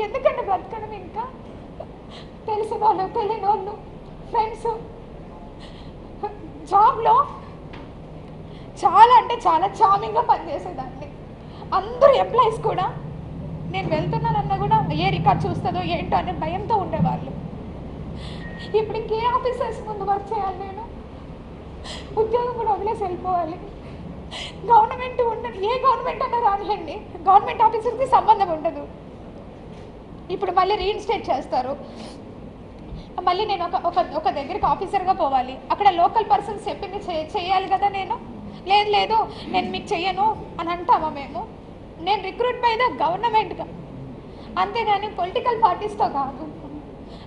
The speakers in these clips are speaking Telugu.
ఎందుకంటే బ్రతకడం ఇంకా తెలిసిన వాళ్ళు తెలియని వాళ్ళు ఫ్రెండ్స్ జాబ్లో చాలా అంటే చాలా చామింగ్గా పనిచేసేదాన్ని. అందరూ ఎంప్లాయీస్ కూడా నేను వెళ్తున్నానన్నా కూడా ఏ రికార్డ్ చూస్తుందో ఏంటో అనే భయంతో ఉండేవాళ్ళు. ఇప్పుడు ఇంకే ఆఫీసర్స్ ముందు వర్క్ చేయాలి, నేను ఉద్యోగం కూడా వదిలేసి వెళ్ళిపోవాలి. గవర్నమెంట్ ఉండదు, ఏ గవర్నమెంట్ అన్నా రానియండి, గవర్నమెంట్ ఆఫీసర్కి సంబంధం ఉండదు. ఇప్పుడు మళ్ళీ రీఇన్స్టేట్ చేస్తారు, మళ్ళీ నేను ఒక దగ్గరికి ఆఫీసర్గా పోవాలి. అక్కడ లోకల్ పర్సన్స్ చెప్పింది చేయాలి కదా. నేను లేదు నేను మీకు చెయ్యను అని అంటామా మేము? నేను రిక్రూట్ బై ద గవర్నమెంట్గా, అంతేగాని పొలిటికల్ పార్టీస్తో కాదు.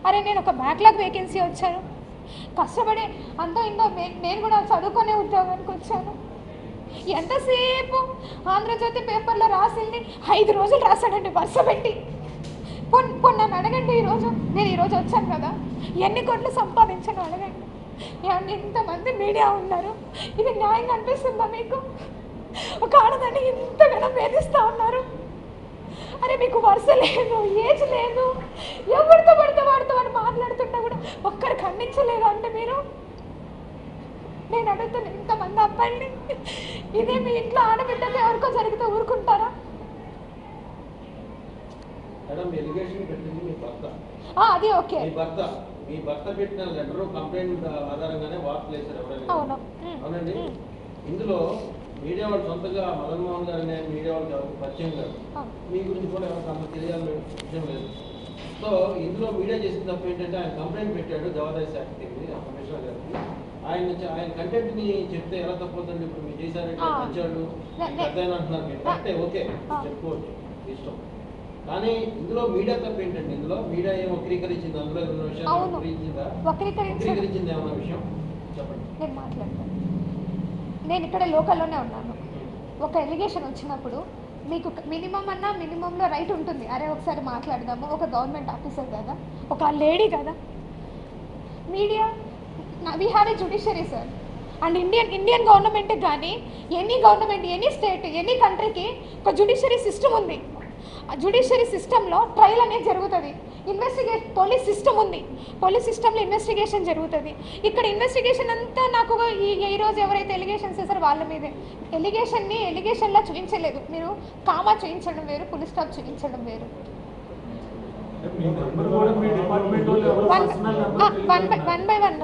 అరే నేను ఒక బ్యాక్లాగ్ వేకెన్సీ వచ్చాను, కష్టపడి అంతో ఇంతో నేను కూడా చదువుకునే ఉద్యోగానికి వచ్చాను. ఎంతసేపు ఆంధ్రజ్యోతి పేపర్లో రాసింది 5 రోజులు రాశాడండి వరుస పెట్టి. నన్ను అడగండి, నేను ఈరోజు వచ్చాను కదా, ఎన్ని కోట్లు సంపాదించాను అడగండి. ఇంతమంది మీడియా ఉన్నారు, ఇది న్యాయంగా అనిపిస్తుందా మీకు? ఒక ఆడదాన్ని ఇంతగానో వేధిస్తూ ఉన్నారు. అరే మీకు వరుస లేదు, ఏజ్ లేదు, ఎవరితో పడితే వాడితో అని మాట్లాడుతున్నా కూడా ఒక్కరు ఖండించలేదు అంటే మీరు? నేను అడుగుతాను, ఇంతమంది అబ్బాయిని ఇదే మీ ఇంట్లో ఆడబిడ్డకి ఎవరికో జరిగితే ఊరుకుంటారా? అది ఓకే, మీ భర్త పెట్టిన లెటర్ కంప్లైంట్ ఆధారంగానే వార్తలు వేశారు ఎవరైనా? అవునండి. ఇందులో మీడియా వాళ్ళు సొంతగా మదన్ మోహన్ గారు అనే మీడియా వాళ్ళు పరిచయం గారు మీ గురించి కూడా ఎవరికి తెలియాలని విషయం లేదు. సో ఇందులో మీడియా చేసిన తప్పు ఏంటంటే ఆయన కంప్లైంట్ పెట్టాడు దేవాదాయ శాఖ కమిషనర్ గారికి. ఆయన కంటెంట్ ని చెప్తే ఎలా తప్పుతుందండి? ఇప్పుడు మీరు చేశారంటే మంచాడు పెద్ద అంటున్నారు మీరు, కరెక్టే, ఓకే చెప్పుకోవచ్చు ఇష్టం. కానీ ఇందులో మీడియా తప్పు ఏంటండి? ఇందులో మీడియా ఏం వక్రీకరించింది? అందులో ఏమైనా విషయాలు వక్రీకరించింది ఏమన్నా విషయం చెప్పండి. నేను మాట్లాడతాను. నేను ఇక్కడ లోకల్లోనే ఉన్నాను. ఒక ఎలిగేషన్ వచ్చినప్పుడు మీకు మినిమంలో రైట్ ఉంటుంది. అరే ఒకసారి మాట్లాడదాము, ఒక గవర్నమెంట్ ఆఫీసర్ కదా, ఒక లేడీ కదా. Media, we have a judiciary sir. And Indian government కానీ any government, any state, any కంట్రీకి ఒక జ్యుడిషియరీ సిస్టమ్ ఉంది. ఆ జ్యుడిషియరీ సిస్టంలో ట్రయల్ అనేది జరుగుతుంది. పోలీస్ సిస్టమ్ ఉంది, పోలీస్ సిస్టంలో ఇన్వెస్టిగేషన్ జరుగుతుంది. ఇక్కడ ఇన్వెస్టిగేషన్ అంతా నాకు ఈరోజు ఎవరైతే ఎలిగేషన్స్ చేశారో వాళ్ళ మీదే. ఎలిగేషన్లా చూపించలేదు. మీరు కామా చూపించడం వేరు, ఫుల్ స్టాప్ చూపించడం వేరు. One by one.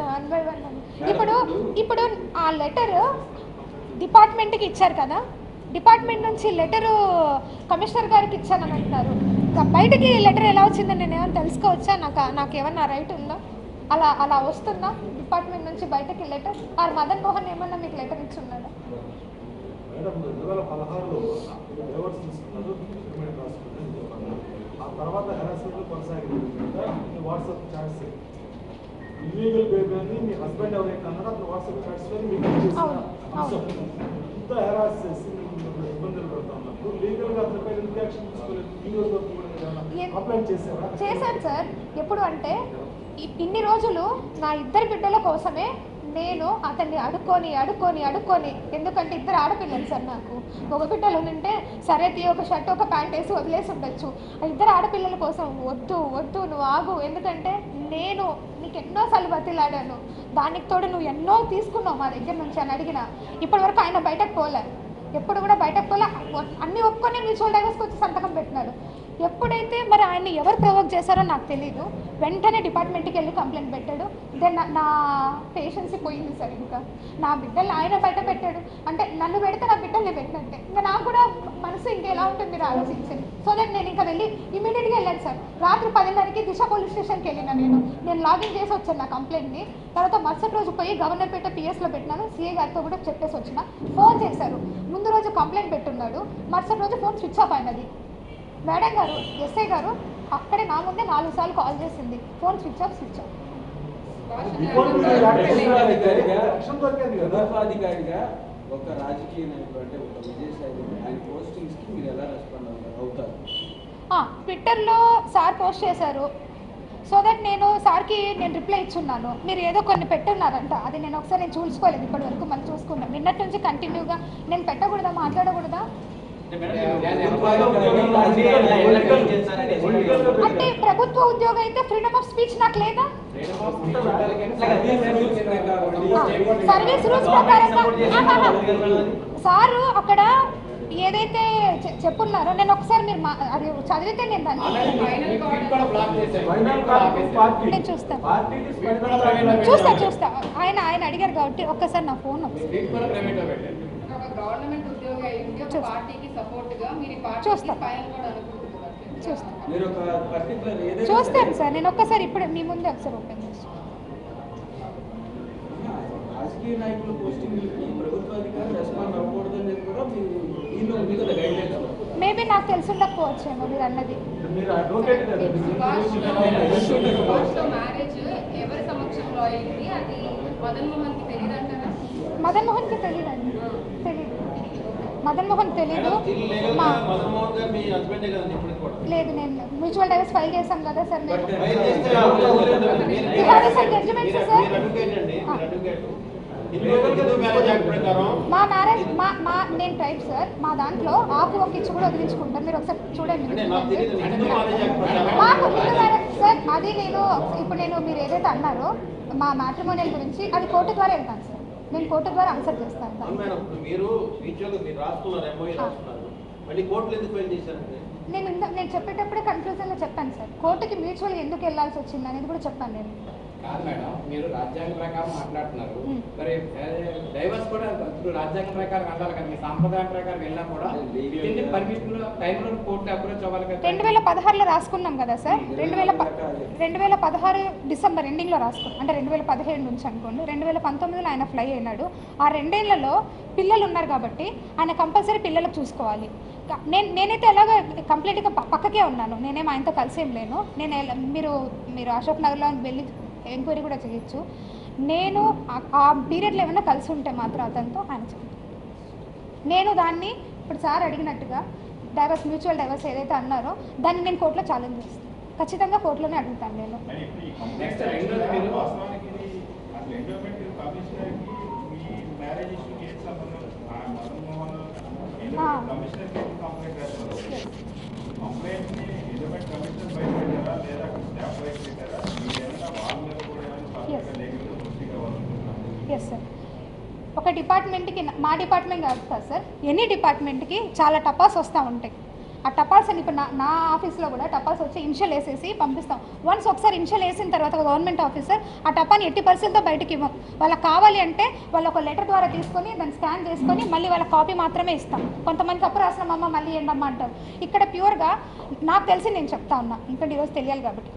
ఇప్పుడు ఆ లెటర్ డిపార్ట్మెంట్కి ఇచ్చారు కదా, డిపార్ట్మెంట్ నుంచి లెటరు కమిషనర్ గారికి ఇచ్చానని అంటున్నారు. బయటకి లెటర్ ఎలా వచ్చిందని నేను ఏమైనా తెలుసుకోవచ్చా? నాకు ఏమన్నా రైట్ ఉందా? అలా వస్తుందా డిపార్ట్మెంట్ నుంచి బయటకి లెటర్? ఆర్ మదన్ మోహన్ ఏమన్నా మీకు లెటర్ ఇచ్చి ఉన్నాడా? ఇల్లీగల్ బేబీ మీ హస్బెండ్ ఎవరైతే అన్నారో అతను వాట్సాప్ చాట్స్లో మీకు ఇంత హెరాస్ చేసి ఇబ్బందులు పడుతూ ఉన్నప్పుడు లీగల్గా అతనిపై ఎంత యాక్షన్ తీసుకోలేదు? కంప్లైంట్ చేశారా? చేశాను సార్. ఎప్పుడు అంటే ఇన్ని రోజులు నా ఇద్దరు బిడ్డల కోసమే నేను అతన్ని అడుక్కొని ఎందుకంటే 2 ఆడపిల్లలు సార్ నాకు. ఒక బిడ్డలు ఉంటే సరే ఒక షర్ట్ ఒక ప్యాంట్ వేసి వదిలేసి ఉండొచ్చు. ఆ 2 ఆడపిల్లల కోసం వద్దు నువ్వు ఆగు, ఎందుకంటే నేను నీకు ఎన్నోసార్లు బతిలాడాను, దానికి తోడు నువ్వు ఎన్నో తీసుకున్నావు మా దగ్గర నుంచి అని అడిగిన. ఇప్పటివరకు ఆయన బయటకు పోలే, ఎప్పుడు కూడా బయటకు పోలే. అన్నీ ఒప్పుకొని మ్యూచువల్ డైవర్స్కి వచ్చి సంతకం పెట్టినాడు. ఎప్పుడైతే మరి ఆయన్ని ఎవరు ప్రొవోక్ చేశారో నాకు తెలీదు. వెంటనే డిపార్ట్మెంట్కి వెళ్ళి కంప్లైంట్ పెట్టాడు. దెన్ నా పేషెన్సీ పోయింది సార్. ఇంకా నా బిడ్డల్ని ఆయన బయట పెట్టాడు అంటే నన్ను పెడితే నా బిడ్డల్ని పెట్టినట్టే. ఇంకా నాకు కూడా మనసు ఇంకెలా ఉంటుంది మీరు ఆలోచించండి. సో దట్ నేను ఇంకా వెళ్ళి ఇమీడియట్గా వెళ్ళాను సార్. రాత్రి 10:30కి దిశ పోలీస్ స్టేషన్కి వెళ్ళినా. నేను లాగిన్ చేసి వచ్చాను నా కంప్లైంట్ని. తర్వాత మరుసటి రోజు పోయి గవర్నర్పేట పిఎస్లో పెట్టినాను. సీఏ గారితో కూడా చెప్పేసి వచ్చిన. ఫోన్ చేశారు, ముందు రోజు కంప్లైంట్ పెట్టున్నాడు, మరుసటి రోజు ఫోన్ స్విచ్ ఆఫ్ అయినది. మేడం గారు, ఎస్ఐ గారు అక్కడే నా ముందే 4 సార్లు కాల్ చేసింది, ఫోన్ స్విచ్ ఆఫ్. అధికారిగా ఒక రాజకీయ నాయకుడు అంటే ఒక విజయసాయి ఆయన పోస్టింగ్స్కి మీరు ఎలా రెస్పాండ్ అవుతారు? ట్విట్టర్లో సార్ పోస్ట్ చేశారు. సో దట్ నేను సార్కి రిప్లై ఇచ్చున్నాను. మీరు ఏదో కొన్ని పెట్టున్నారంట, అది నేను ఒకసారి చూసుకోలేదు ఇప్పటి వరకు. మళ్ళీ చూసుకున్నాను. నిన్నటి నుంచి కంటిన్యూగా నేను పెట్టకూడదా, మాట్లాడకూడదా? ఉద్యోగం అయితే ఫ్రీడమ్ ఆఫ్ స్పీచ్ నాకు లేదా? సర్వీస్ రూల్స్ ప్రకారంగా సారు అక్కడ ఏదైతే చెప్పున్నారో నేను ఒకసారి మీరు అది చదివితే నేను దాన్ని నేను చూస్తా ఆయన అడిగారు కాబట్టి ఒక్కసారి నా ఫోన్ చూస్తాను సార్. నేను ఒక్కసారి ఇప్పుడు మీ ముందే ఒకసారి ఓపెన్ చేస్తాను. రాజకీయ నాయకుల పోస్టింగ్లకి ప్రభుత్వ అధికారులు రెస్పాండ్ అవ్వకూడదని కూడా మీరు మేబీ నాకు తెలిసి ఉండకపోవచ్చేమో మీరు అన్నది. మదన్ మోహన్కి తెలియదండి. మదన్ మోహన్ తెలీదు. లేదు, నేను మ్యూచువల్ డైవర్స్ ఫైల్ చేశాం కదా సార్. మా మ్యారేజ్ నేను టైప్ సార్. మా దాంట్లో ఆకు ఒక ఇచ్చి కూడా వదిలించుకుంటాను. మీరు ఒకసారి చూడండి. మాకు సార్ అది ఇప్పుడు మీరు ఏదైతే అన్నారో మా మ్యాట్రిమోనియల్ గురించి అది కోర్టు ద్వారా వెళ్తాను సార్. నేను కోర్టు ద్వారా ఆన్సర్ చేస్తాను. నేను చెప్పేటప్పుడే కన్క్లూజన్లో చెప్పాను సార్. కోర్టుకి మ్యూచువల్ ఎందుకు వెళ్ళాల్సి వచ్చింది అనేది కూడా చెప్పాను నేను. కాదు మేడం, మీరు రాజ్యాంగ ప్రకారం మాట్లాడుతున్నారు. మరి డైవర్స్ కూడా రాజ్యాంగ ప్రకారం వెళ్ళాలి కదా. మీ సాంప్రదాయం ప్రకారం వెళ్ళినా కూడా పర్మిషన్ టైంలో కోర్టు అప్రోచ్ అవ్వాలి కదా. 2016లో రాసుకున్నాం కదా సార్. 2016 డిసెంబర్ ఎండింగ్లో రాసుకున్నాం. అంటే 2017 నుంచి అనుకోండి. 2019లో ఆయన ఫ్లై అయినాడు. ఆ 2 ఏళ్లలో పిల్లలు ఉన్నారు కాబట్టి ఆయన కంపల్సరీ పిల్లలకు చూసుకోవాలి. నేనైతే ఎలాగో కంప్లీట్గా పక్కకే ఉన్నాను. నేనేం ఆయనతో కలిసి ఏం లేను. మీరు అశోక్ నగర్లో వెళ్ళి ఎంక్వైరీ కూడా చేయొచ్చు. నేను ఆ పీరియడ్లో ఏమైనా కలిసి ఉంటే మాత్రం అతనితో ఆయన చెప్తాను. నేను దాన్ని ఇప్పుడు సార్ అడిగినట్టుగా డైవర్స్ మ్యూచువల్ డైవర్స్ ఏదైతే అన్నారో దాన్ని నేను కోర్టులో ఛాలెంజ్ చేస్తాను. ఖచ్చితంగా కోర్టులోనే అడుగుతాను నేను. Yes sir. ఒక డిపార్ట్మెంట్కి మా డిపార్ట్మెంట్ కాదు కదా సార్, ఎనీ డిపార్ట్మెంట్కి చాలా టపాల్స్ వస్తూ ఉంటాయి. ఆ టపాల్స్ అని ఇప్పుడు నా ఆఫీస్లో కూడా టపాల్స్ వచ్చి ఇన్షియల్ వేసేసి పంపిస్తాం. వన్స్ ఒకసారి ఇన్షియల్ వేసిన తర్వాత గవర్నమెంట్ ఆఫీసర్ ఆ టపాని 80%తో బయటకి ఇవ్వం. వాళ్ళకి కావాలి అంటే వాళ్ళు ఒక లెటర్ ద్వారా తీసుకొని దాన్ని స్కాన్ చేసుకొని మళ్ళీ వాళ్ళ కాపీ మాత్రమే ఇస్తాం. కొంతమంది తప్పు రాసినామమ్మ మళ్ళీ ఏంటమ్మా అంటారు. ఇక్కడ ప్యూర్గా నాకు తెలిసి నేను చెప్తా ఉన్నా, ఎందుకంటే ఈరోజు తెలియాలి కాబట్టి